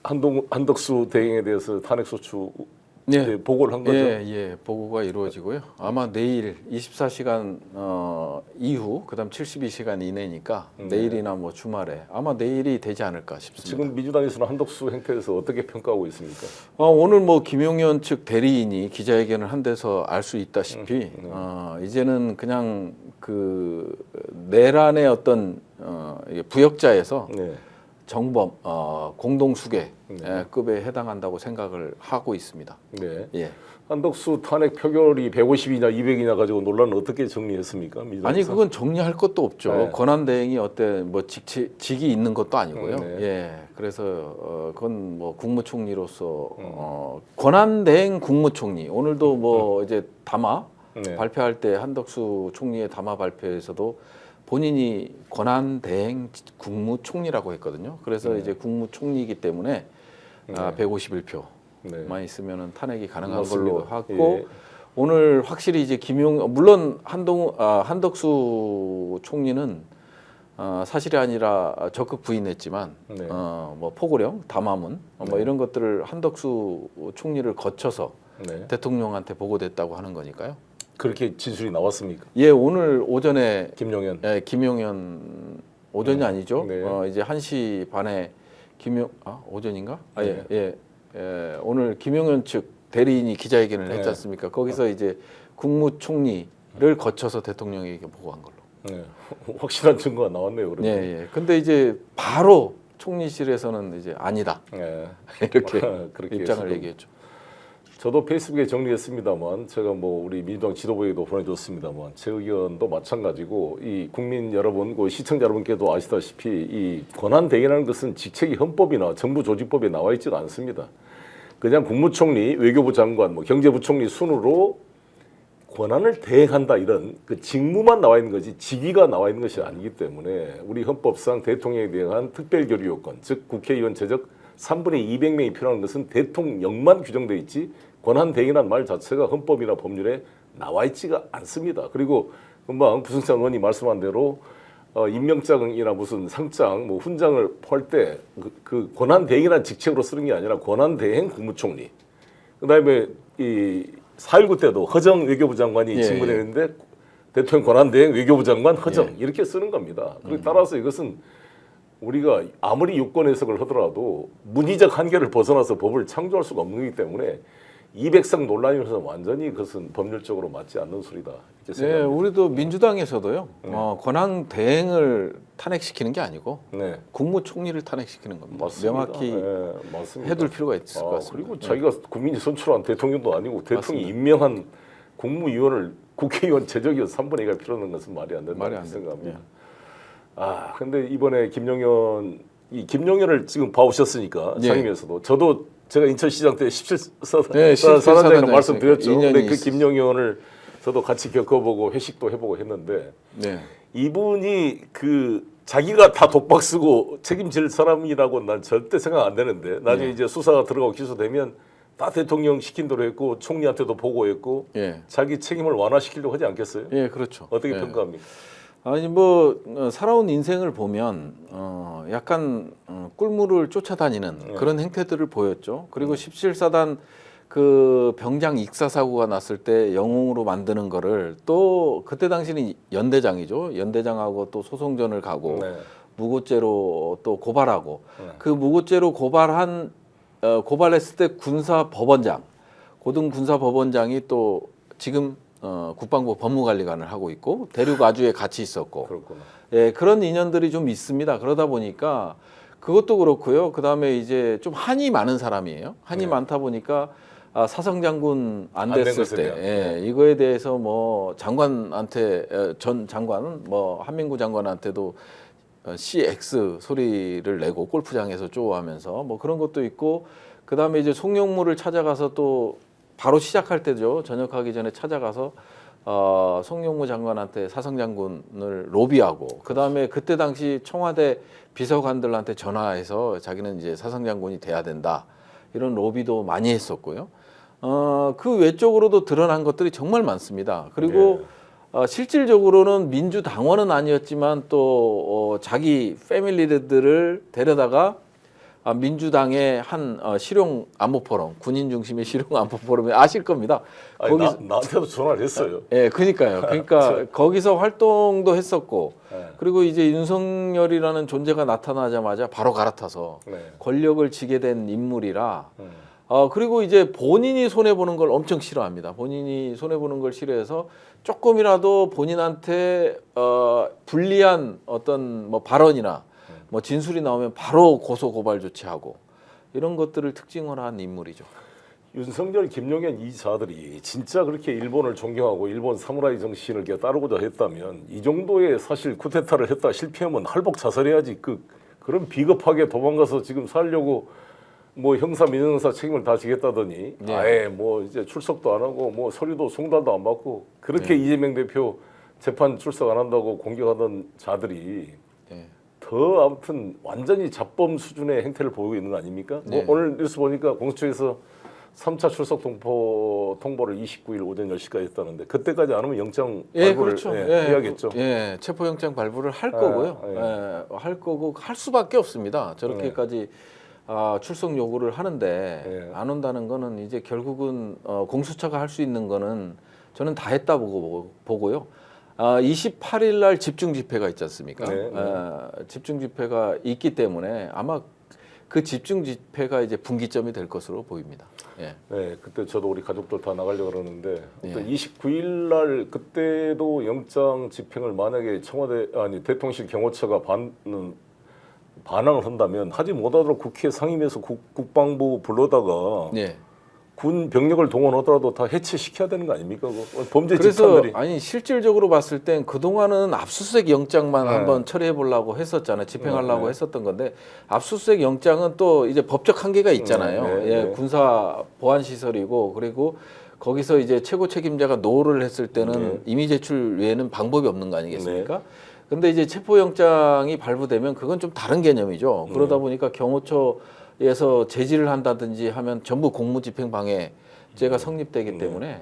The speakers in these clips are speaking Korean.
한덕수 대행에 대해서 탄핵소추 네. 보고를 한 거죠. 예, 보고가 이루어지고요. 아마 내일 24시간 이후, 그다음 72시간 이내니까 내일이나 뭐 주말에 아마 내일이 되지 않을까 싶습니다. 지금 민주당에서는 한덕수 행태에 대해서 어떻게 평가하고 있습니까? 오늘 뭐 김용현 측 대리인이 기자회견을 한 데서 알 수 있다시피 이제는 그냥 그 내란의 어떤 부역자에서 네. 정범 공동수괴급에 해당한다고 생각을 하고 있습니다. 네. 예. 한덕수 탄핵 표결이 150이냐 200이냐 가지고 논란을 어떻게 정리했습니까? 민주당에서? 아니 그건 정리할 것도 없죠. 네. 권한 대행이 어때 뭐 직이 있는 것도 아니고요. 네. 예, 그래서 그건 뭐 국무총리로서 권한 대행 국무총리 오늘도 뭐 이제 담화 네. 발표할 때 한덕수 총리의 담화 발표에서도 본인이 권한 대행 국무총리라고 했거든요. 그래서 이제 국무총리이기 때문에 151표만 있으면은 탄핵이 가능한 맞습니다. 걸로 하고. 예. 오늘 확실히 이제 물론 한덕수 총리는 사실이 아니라 적극 부인했지만 네. 뭐 포고령, 담화문 뭐 이런 것들을 한덕수 총리를 거쳐서 네. 대통령한테 보고됐다고 하는 거니까요. 그렇게 진술이 나왔습니까? 예, 오늘 오전에 김용현. 김용현 오전이 아니죠. 네. 이제 1시 반에 오전인가? 네. 오늘 김용현 측 대리인이 기자회견을 했지 않습니까? 거기서 이제 국무총리를 거쳐서 대통령에게 보고한 걸로. 네. 확실한 증거가 나왔네요. 그러면. 예. 근데 이제 바로 총리실에서는 이제 아니다. 네. 이렇게 그렇게 입장을 해서 얘기했죠. 저도 페이스북에 정리했습니다만 제가 뭐 우리 민주당 지도부에도 보내줬습니다만 제 의견도 마찬가지고 이 국민 여러분, 그 시청자 여러분께도 아시다시피 이 권한 대행이라는 것은 직책이 헌법이나 정부 조직법에 나와 있지는 않습니다. 그냥 국무총리, 외교부 장관, 뭐 경제부총리 순으로 권한을 대행한다 이런 그 직무만 나와 있는 것이 직위가 나와 있는 것이 아니기 때문에 우리 헌법상 대통령에 대한 특별교류 요건, 즉 국회의원 제적 3분의 200명이 필요한 것은 대통령만 규정되어 있지 권한 대행이라는 말 자체가 헌법이나 법률에 나와 있지가 않습니다. 그리고 금방 부승찬 의원이 말씀한 대로 임명장이나 무슨 상장, 뭐 훈장을 할 때 그 권한 대행이라는 직책으로 쓰는 게 아니라 권한 대행 국무총리. 그다음에 이 4.19 때도 허정 외교부 장관이 직무했는데 대통령 권한 대행 외교부 장관 허정 이렇게 쓰는 겁니다. 그리고 따라서 이것은 우리가 아무리 유권 해석을 하더라도 문의적 한계를 벗어나서 법을 창조할 수가 없는 거기 때문에 200석 논란이면서 완전히 그것은 법률적으로 맞지 않는 소리다. 이렇게 생각합니다. 우리도 민주당에서도요. 권한 대행을 탄핵시키는 게 아니고 국무총리를 탄핵시키는 겁니다. 맞습니다. 명확히 맞습니다. 해둘 필요가 있을 것 같습니다. 그리고 자기가 국민이 선출한 대통령도 아니고 대통령이 임명한 국무위원을 국회의원 제적이 3분의 2가 필요한 것은 말이 안 된다고 생각합니다. 근데 이번에 김용현을 지금 봐오셨으니까 상임위에서도 저도 제가 인천시장 때 17사단장이라고 말씀드렸죠. 근데 그 김용현을 저도 같이 겪어보고 회식도 해보고 했는데 이분이 그 자기가 다 독박 쓰고 책임질 사람이라고 난 절대 생각 안 되는데 나중에 이제 수사가 들어가고 기소되면 다 대통령 시킨 대로 했고 총리한테도 보고했고 자기 책임을 완화시키려고 하지 않겠어요? 그렇죠. 어떻게 평가합니까? 아니 뭐 살아온 인생을 보면 약간 꿀물을 쫓아다니는 그런 행태들을 보였죠. 그리고 17사단 그 병장 익사 사고가 났을 때 영웅으로 만드는 거를 또 그때 당시는 연대장이죠. 연대장하고 또 소송전을 가고 무고죄로 또 고발하고 그 무고죄로 고발했을 때 군사법원장 고등군사법원장이 또 지금 국방부 법무관리관을 하고 있고 대륙 아주에 같이 있었고 그런 인연들이 좀 있습니다. 그러다 보니까 그것도 그렇고요. 그다음에 이제 좀 한이 많은 사람이에요. 한이 많다 보니까 사성장군 안 됐을 때 이거에 대해서 뭐 장관한테 전 장관 뭐 한민구 장관한테도 CX 소리를 내고 골프장에서 쪼하면서 뭐 그런 것도 있고 그다음에 이제 송영무를 찾아가서 또 바로 시작할 때죠. 전역하기 전에 찾아가서 송영무 장관한테 사성장군을 로비하고 그다음에 그때 당시 청와대 비서관들한테 전화해서 자기는 이제 사성장군이 돼야 된다. 이런 로비도 많이 했었고요. 그 외적으로도 드러난 것들이 정말 많습니다. 그리고 실질적으로는 민주당원은 아니었지만 또 자기 패밀리들을 데려다가 민주당의 한 실용 안보 포럼, 군인 중심의 실용 안보 포럼에 아실 겁니다. 아니, 나한테도 전화를 했어요. 예, 그러니까요. 그러니까 거기서 활동도 했었고, 네. 그리고 이제 윤석열이라는 존재가 나타나자마자 바로 갈아타서 네. 권력을 쥐게 된 인물이라. 그리고 이제 본인이 손해 보는 걸 엄청 싫어합니다. 본인이 손해 보는 걸 싫어해서 조금이라도 본인한테 불리한 어떤 뭐 발언이나 뭐 진술이 나오면 바로 고소 고발 조치하고 이런 것들을 특징으로 한 인물이죠. 윤석열, 김용현 이 자들이 진짜 그렇게 일본을 존경하고 일본 사무라이 정신을 따르고자 했다면 이 정도의 사실 쿠데타를 했다 실패하면 할복 자살해야지 그런 비겁하게 도망가서 지금 살려고 뭐 형사 민형사 책임을 다 지겠다더니 네. 아예 뭐 이제 출석도 안 하고 뭐 서류도 송달도 안 받고 그렇게 이재명 대표 재판 출석 안 한다고 공격하던 자들이 네. 더 아무튼 완전히 잡범 수준의 행태를 보이고 있는 거 아닙니까? 네. 뭐 오늘 뉴스 보니까 공수처에서 3차 출석 통보를 29일 오전 10시까지 했다는데 그때까지 안 하면 영장 발부를 그렇죠. 해야겠죠. 예, 체포영장 발부를 할 거고요. 할 거고 할 수밖에 없습니다. 저렇게까지 출석 요구를 하는데 안 온다는 거는 이제 결국은 공수처가 할 수 있는 거는 저는 다 했다 보고요. 28일 날 집중 집회가 있지 않습니까? 집중 집회가 있기 때문에 아마 그 집중 집회가 이제 분기점이 될 것으로 보입니다. 예. 네, 그때 저도 우리 가족들 다 나가려고 그러는데 29일 날 그때도 영장 집행을 만약에 대통령실 경호처가 반항을 한다면 하지 못하도록 국회 상임위에서 국방부 불러다가 예. 군 병력을 동원하더라도 다 해체시켜야 되는 거 아닙니까? 범죄 그래서 집단들이. 아니 실질적으로 봤을 땐 그동안은 압수수색 영장만 한번 처리해 보려고 했었잖아요. 집행하려고 했었던 건데 압수수색 영장은 또 이제 법적 한계가 있잖아요. 군사 보안 시설이고 그리고 거기서 이제 최고 책임자가 노를 했을 때는 임의 제출 외에는 방법이 없는 거 아니겠습니까? 근데 이제 체포영장이 발부되면 그건 좀 다른 개념이죠. 그러다 보니까 경호처에서 제지를 한다든지 하면 전부 공무집행방해죄가 성립되기 때문에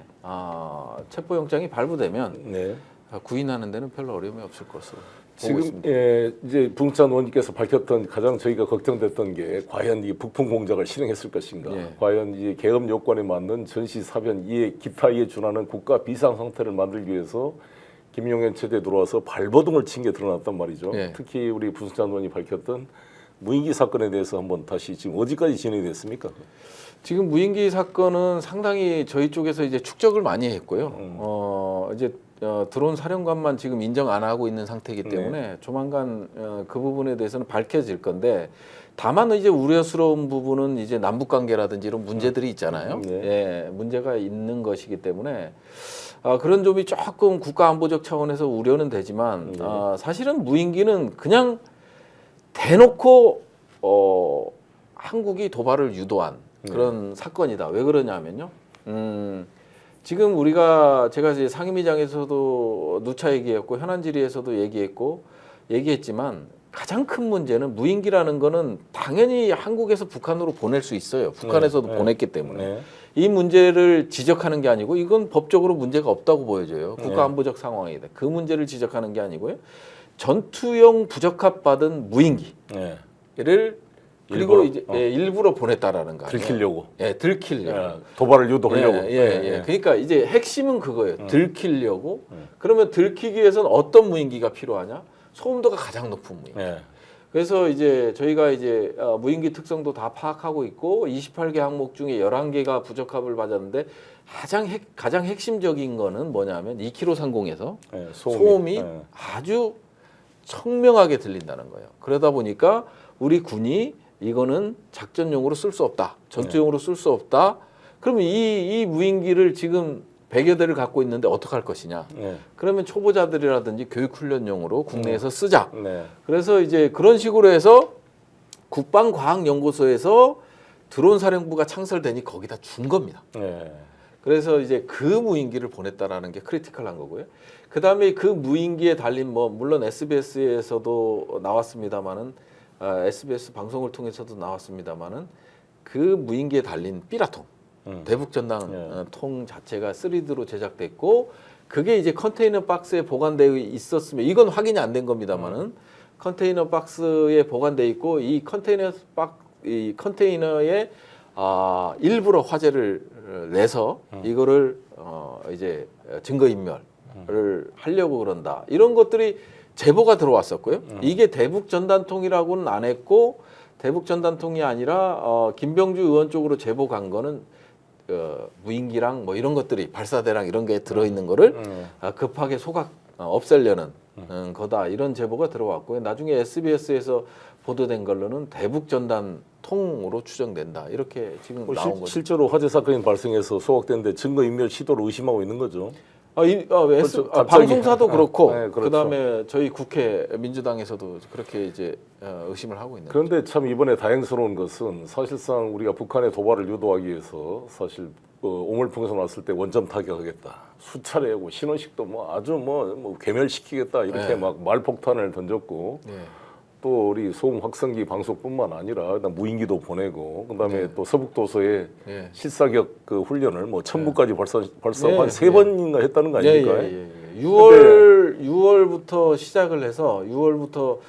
체포영장이 발부되면 구인하는 데는 별로 어려움이 없을 것으로 보고 있습니다. 이제 부흥찬 의원님께서 밝혔던 가장 저희가 걱정됐던 게 과연 이 북풍 공작을 실행했을 것인가, 과연 이 계엄 요건에 맞는 전시 사변 이에 기타 이에 준하는 국가 비상 상태를 만들기 위해서 김용현 체제에 들어와서 발버둥을 친 게 드러났단 말이죠. 특히 우리 부흥찬 의원이 밝혔던 무인기 사건에 대해서 한번 다시 지금 어디까지 진행이 됐습니까? 지금 무인기 사건은 상당히 저희 쪽에서 이제 축적을 많이 했고요. 이제 드론 사령관만 지금 인정 안 하고 있는 상태이기 때문에 조만간 그 부분에 대해서는 밝혀질 건데 다만 이제 우려스러운 부분은 이제 남북 관계라든지 이런 문제들이 있잖아요. 문제가 있는 것이기 때문에 그런 점이 조금 국가 안보적 차원에서 우려는 되지만 사실은 무인기는 그냥 대놓고 한국이 도발을 유도한 그런 사건이다. 왜 그러냐면요. 지금 제가 이제 상임위장에서도 누차 얘기했고 현안 질의에서도 얘기했지만 가장 큰 문제는 무인기라는 거는 당연히 한국에서 북한으로 보낼 수 있어요. 북한에서도 보냈기 때문에 이 문제를 지적하는 게 아니고 이건 법적으로 문제가 없다고 보여져요. 국가 안보적 상황이다. 그 문제를 지적하는 게 아니고요. 전투용 부적합 받은 무인기를 그리고 이제 일부러 보냈다라는 거 아니에요. 들키려고. 들키려고. 도발을 유도하려고. 그러니까 이제 핵심은 그거예요. 들키려고. 그러면 들키기 위해서는 어떤 무인기가 필요하냐? 소음도가 가장 높은 무인기. 그래서 이제 저희가 이제 무인기 특성도 다 파악하고 있고 28개 항목 중에 11개가 부적합을 받았는데 가장 핵심적인 거는 뭐냐면 2km30에서 소음이 아주 청명하게 들린다는 거예요. 그러다 보니까 우리 군이 이거는 작전용으로 쓸 수 없다. 전투용으로 쓸 수 없다. 그러면 이 무인기를 지금 100여 대를 갖고 있는데 어떻게 할 것이냐. 그러면 초보자들이라든지 교육훈련용으로 국내에서 쓰자. 그래서 이제 그런 식으로 해서 국방과학연구소에서 드론 사령부가 창설되니 거기다 준 겁니다. 그래서 이제 그 무인기를 보냈다라는 게 크리티컬한 거고요. 그 다음에 그 무인기에 달린 물론 SBS에서도 나왔습니다만은 SBS 방송을 통해서도 나왔습니다만은 그 무인기에 달린 삐라통 대북 전당 통 자체가 3D로 제작됐고 그게 이제 컨테이너 박스에 보관되어 있었으면 이건 확인이 안 된 겁니다만은 컨테이너 박스에 보관돼 있고 이 컨테이너 이 컨테이너에 일부러 화재를 내서 이거를 이제 증거인멸을 하려고 그런다. 이런 것들이 제보가 들어왔었고요. 이게 대북 전단통이라고는 안 했고 대북 전단통이 아니라 김병주 의원 쪽으로 제보 간 거는 무인기랑 뭐 이런 것들이 발사대랑 이런 게 들어있는 거를 급하게 없애려는 거다. 이런 제보가 들어왔고요. 나중에 SBS에서 보도된 걸로는 대북 전단통으로 추정된다. 이렇게 지금 나온 거죠. 실제로 화재 사건이 발생해서 소각됐는데 증거인멸 시도를 의심하고 있는 거죠. 갑자기. 방송사도 그렇고 네, 그렇죠. 그다음에 저희 국회 민주당에서도 그렇게 이제 의심을 하고 있는 거죠. 그런데 참 이번에 다행스러운 것은 사실상 우리가 북한의 도발을 유도하기 위해서 사실 오물풍선 왔을 때 원점 타격하겠다. 수차례 하고 신원식도 뭐 아주 뭐 괴멸시키겠다 이렇게 네. 막 말폭탄을 던졌고 네. 또 우리 소음 확성기 방속뿐만 아니라 그다음 무인기도 보내고 그다음에 네. 또 서북도서에 네. 실사격 그 훈련을 뭐 천부까지 벌써 네. 한 3번인가 했다는 거 아닙니까? 예. 6월부터 시작을 해서 6월부터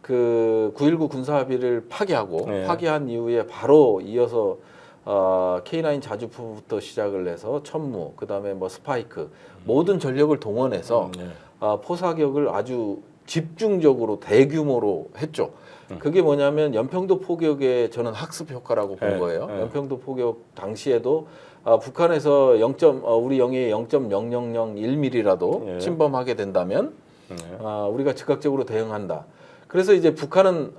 그 9.19 군사합의를 파기하고 네. 파기한 이후에 바로 이어서 K9 자주포부터 시작을 해서 천무 그다음에 뭐 스파이크 모든 전력을 동원해서 네. 포사격을 아주 집중적으로 대규모로 했죠. 그게 뭐냐면 연평도 포격의 저는 학습 효과라고 본 네, 거예요. 네. 연평도 포격 당시에도 북한에서 우리 영해에 0.0001mm라도 네. 침범하게 된다면 네. 우리가 즉각적으로 대응한다. 그래서 이제 북한은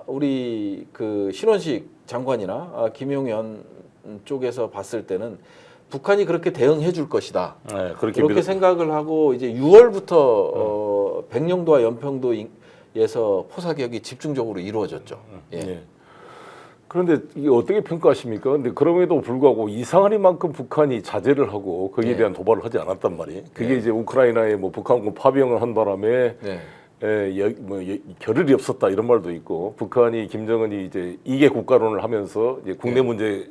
우리 그 신원식 장관이나 김용현 쪽에서 봤을 때는 북한이 그렇게 대응해 줄 것이다. 네, 그렇게 생각을 하고 이제 6월부터 백령도와 연평도에서 포사격이 집중적으로 이루어졌죠. 예. 예. 그런데 이게 어떻게 평가하십니까? 근데 그럼에도 불구하고 이상하리만큼 북한이 자제를 하고 거기에 네. 대한 도발을 하지 않았단 말이에요. 그게 네. 이제 우크라이나에 뭐 북한군 파병을 한 바람에 네. 겨를이 없었다 이런 말도 있고 북한이 김정은이 이제 이계 국가론을 하면서 이제 국내 네. 문제에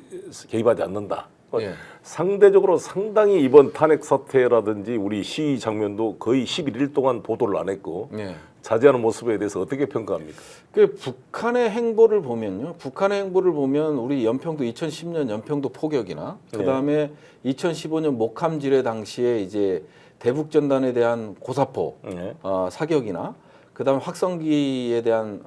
개입하지 않는다. 예. 상대적으로 상당히 이번 탄핵 사태라든지 우리 시위 장면도 거의 11일 동안 보도를 안 했고 예. 자제하는 모습에 대해서 어떻게 평가합니까? 그 북한의 행보를 보면요. 북한의 행보를 보면 우리 연평도 2010년 연평도 포격이나 그다음에 2015년 목함 지뢰 당시에 이제 대북 전단에 대한 고사포 네. 사격이나 그다음에 확성기에 대한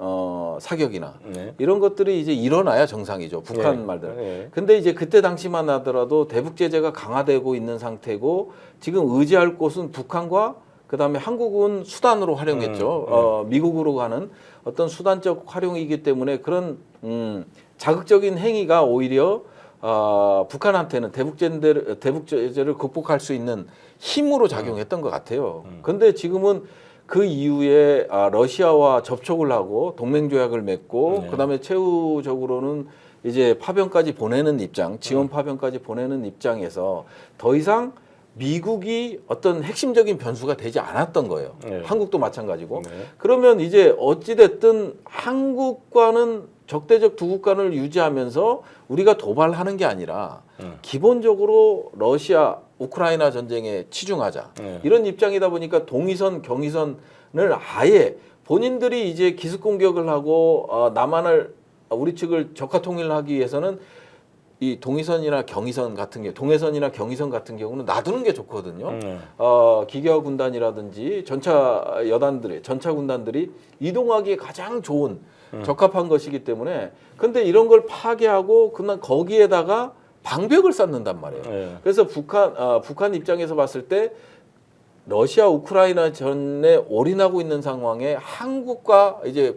사격이나 네. 이런 것들이 이제 일어나야 정상이죠. 북한 네. 말대로. 네. 근데 이제 그때 당시만 하더라도 대북 제재가 강화되고 있는 상태고 지금 의지할 곳은 북한과 그다음에 한국은 수단으로 활용했죠. 미국으로 가는 어떤 수단적 활용이기 때문에 그런 자극적인 행위가 오히려 북한한테는 대북 제재를 극복할 수 있는 힘으로 작용했던 것 같아요. 근데 지금은 그 이후에 러시아와 접촉을 하고 동맹 조약을 맺고 네. 그다음에 최후적으로는 이제 파병까지 보내는 입장, 지원 파병까지 보내는 입장에서 더 이상 미국이 어떤 핵심적인 변수가 되지 않았던 거예요. 네. 한국도 마찬가지고. 네. 그러면 이제 어찌됐든 한국과는 적대적 두 국간을 유지하면서 우리가 도발하는 게 아니라 기본적으로 러시아, 우크라이나 전쟁에 치중하자. 네. 이런 입장이다 보니까 동의선, 경의선을 아예 본인들이 이제 기습 공격을 하고 남한을 우리 측을 적화 통일하기 위해서는 이 동의선이나 경의선 같은 경우, 동해선이나 경의선 같은 경우는 놔두는 게 좋거든요. 기계화 군단이라든지 전차 군단들이 이동하기에 가장 좋은 적합한 것이기 때문에 근데 이런 걸 파괴하고 그냥 거기에다가 방벽을 쌓는단 말이에요. 네. 그래서 북한 입장에서 봤을 때 러시아 우크라이나 전에 올인하고 있는 상황에 한국과 이제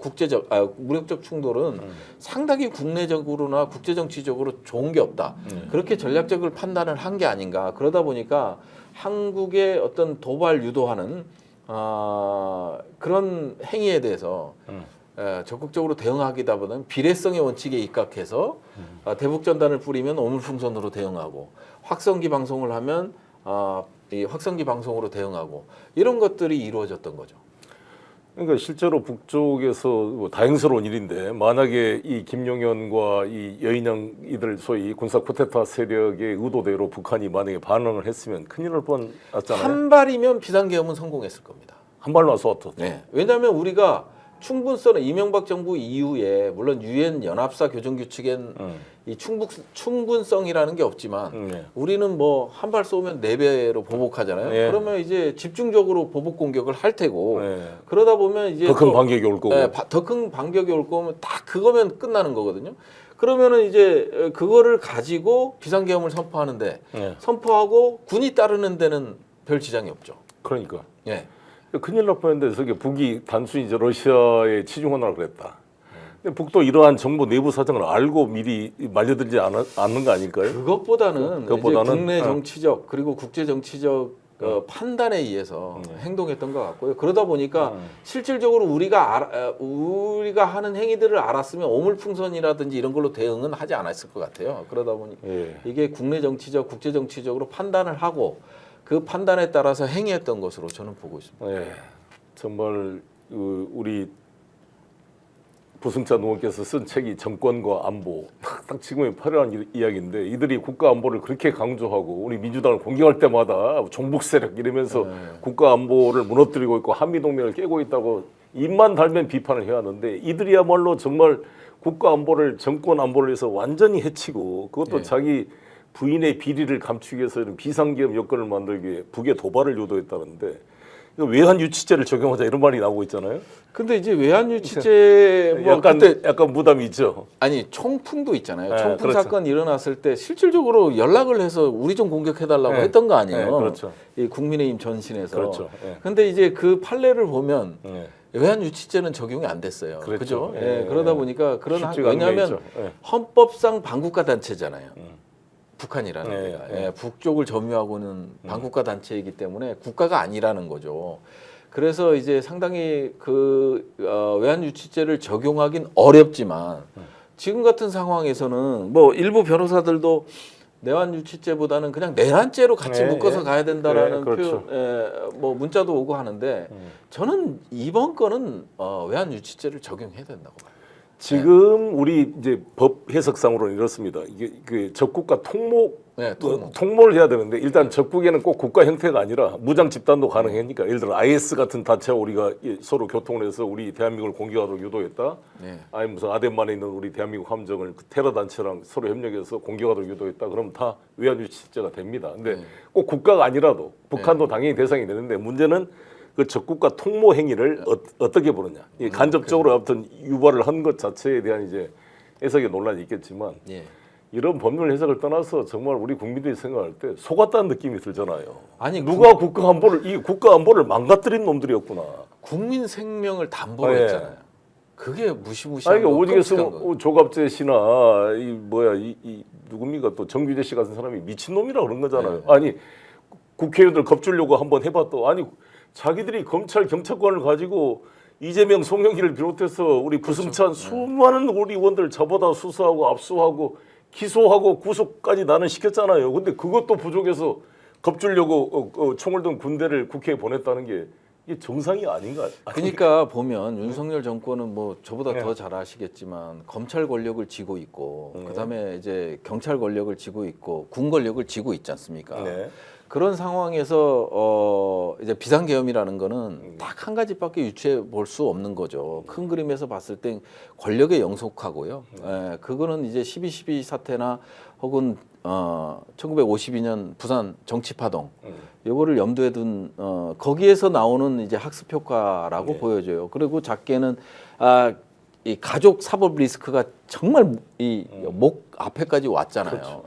무력적 충돌은 상당히 국내적으로나 국제 정치적으로 좋은 게 없다. 그렇게 전략적으로 판단을 한 게 아닌가. 그러다 보니까 한국의 어떤 도발 유도하는 그런 행위에 대해서 적극적으로 대응하기보다는 비례성의 원칙에 입각해서 대북 전단을 뿌리면 오물풍선으로 대응하고 확성기 방송을 하면 이 확성기 방송으로 대응하고 이런 것들이 이루어졌던 거죠. 그러니까 실제로 북쪽에서 뭐 다행스러운 일인데 만약에 이 김용현과 이 여인영 이들 소위 군사 쿠데타 세력의 의도대로 북한이 만약에 반응을 했으면 큰일 날 뻔했잖아요. 한 발이면 비상계엄은 성공했을 겁니다. 한 발로 쏘았죠. 네. 왜냐하면 우리가 충분성은 이명박 정부 이후에 물론 유엔 연합사 교정 규칙엔 이 충분성이라는 게 없지만 우리는 뭐 한 발 쏘면 4배로 보복하잖아요. 예. 그러면 이제 집중적으로 보복 공격을 할 테고 예. 그러다 보면 이제 더 큰 반격이 올 거고. 더 큰 반격이 올 거면 딱 그거면 끝나는 거거든요. 그러면은 이제 그거를 가지고 비상계엄을 선포하는데 예. 선포하고 군이 따르는 데는 별 지장이 없죠. 그러니까. 예. 큰일 날 뻔했는데 저게 북이 단순히 이제 러시아에 치중하느라 그랬다. 근데 북도 이러한 정보 내부 사정을 알고 미리 말려들지 않는 거 아닐까요? 그것보다는 이제 국내 정치적 그리고 국제 정치적 판단에 의해서 행동했던 것 같고요. 그러다 보니까 실질적으로 우리가 하는 행위들을 알았으면 오물풍선이라든지 이런 걸로 대응은 하지 않았을 것 같아요. 그러다 보니 이게 국내 정치적, 국제 정치적으로 판단을 하고 그 판단에 따라서 행위했던 것으로 저는 보고 있습니다. 예, 정말 우리 부승찬 의원께서 쓴 책이 정권과 안보 딱 지금의 화려한 이야기인데 이들이 국가 안보를 그렇게 강조하고 우리 민주당을 공격할 때마다 종북 세력 이러면서 국가 안보를 무너뜨리고 있고 한미 동맹을 깨고 있다고 입만 달면 비판을 해야 하는데 이들이야말로 정말 국가 안보를 정권 안보를 해서 완전히 해치고 그것도 자기 부인의 비리를 감추기 위해서 이런 비상계엄 여건을 만들기 위해 북의 도발을 유도했다는데 외환 유치죄를 적용하자 이런 말이 나오고 있잖아요. 근데 이제 외환 유치죄 뭐 약간 부담이 있죠. 아니 총풍도 있잖아요. 네, 총풍 그렇죠. 사건 일어났을 때 실질적으로 연락을 해서 우리 좀 공격해달라고 네. 했던 거 아니에요. 네, 그렇죠. 이 국민의힘 전신에서. 그렇죠. 네. 근데 이제 그 판례를 보면 네. 외환 유치죄는 적용이 안 됐어요. 그렇죠. 그죠? 네. 그러다 보니까 쉽지가 않은 게 왜냐하면 있죠. 네. 헌법상 반국가 단체잖아요. 북한이라는 네, 데가 네. 북쪽을 점유하고는 반국가 단체이기 때문에 국가가 아니라는 거죠. 그래서 이제 상당히 외환 유치죄를 적용하긴 어렵지만 지금 같은 상황에서는 뭐 일부 변호사들도 내환 유치죄보다는 그냥 내란죄로 같이 묶어서 가야 된다라는 그렇죠. 표현, 뭐 문자도 오고 하는데 저는 이번 건은 외환 유치죄를 적용해야 된다고 봐요. 지금 우리 이제 법 해석상으로는 이렇습니다. 이게 그 적국과 통모를 해야 되는데 일단 적국에는 꼭 국가 형태가 아니라 무장 집단도 가능하니까 예를 들어 IS 같은 단체와 우리가 서로 교통을 해서 우리 대한민국을 공격하도록 유도했다. 아니 무슨 아덴만에 있는 우리 대한민국 함정을 테러 단체랑 서로 협력해서 공격하도록 유도했다. 그럼 다 외환 유치죄가 됩니다. 근데 꼭 국가가 아니라도 북한도 당연히 대상이 되는데 문제는 그 적국과 통모 행위를 어떻게 보느냐. 간접적으로 아무튼 유발을 한 것 자체에 대한 이제 해석의 논란이 있겠지만 이런 법률 해석을 떠나서 정말 우리 국민들이 생각할 때 속았다는 느낌이 들잖아요. 아니 누가 국가 안보를 망가뜨린 놈들이었구나. 국민 생명을 담보했잖아요. 그게 무시무시한 아니 그러니까 오직에 쓰면 조갑재 씨나 이 누굽니까 또 정규재 씨 같은 사람이 미친놈이라 그런 거잖아요. 아니 국회의원들 겁주려고 한번 해봤도 아니 자기들이 검찰 경찰관을 가지고 이재명 송영길을 비롯해서 우리 부승찬 수많은 우리 의원들 잡아다 수사하고 압수하고 기소하고 구속까지 나는 시켰잖아요. 근데 그것도 부족해서 겁주려고 총을 든 군대를 국회에 보냈다는 게 이게 정상이 아닌가? 그러니까 보면 윤석열 정권은 뭐 저보다 더 잘 아시겠지만 검찰 권력을 쥐고 있고 그다음에 이제 경찰 권력을 쥐고 있고 군 권력을 쥐고 있지 않습니까? 그런 상황에서 이제 비상계엄이라는 거는 딱 한 가지밖에 유추해 볼 수 없는 거죠. 큰 그림에서 봤을 땐 권력의 영속하고요. 그거는 이제 12.12 사태나 혹은 1952년 부산 정치파동 요거를 염두에 둔 거기에서 나오는 이제 학습 효과라고 보여져요. 그리고 작게는 이 가족 사법 리스크가 정말 이 목 앞에까지 왔잖아요.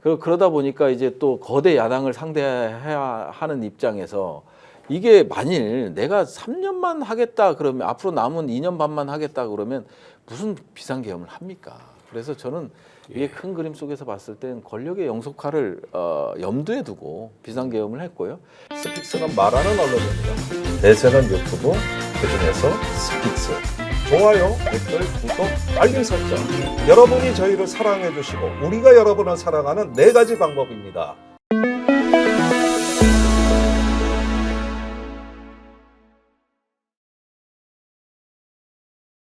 그렇죠. 그러다 보니까 이제 또 거대 야당을 상대해야 하는 입장에서 이게 만일 내가 3년만 하겠다 그러면 앞으로 남은 2년 반만 하겠다 그러면 무슨 비상계엄을 합니까? 그래서 저는 이게 큰 그림 속에서 봤을 땐 권력의 영속화를 염두에 두고 비상계엄을 했고요. 스픽스는 말하는 언론입니다. 대세는 유튜브, 그중에서 스픽스. 좋아요, 댓글, 구독, 알림 설정. 여러분이 저희를 사랑해 주시고 우리가 여러분을 사랑하는 4가지 방법입니다.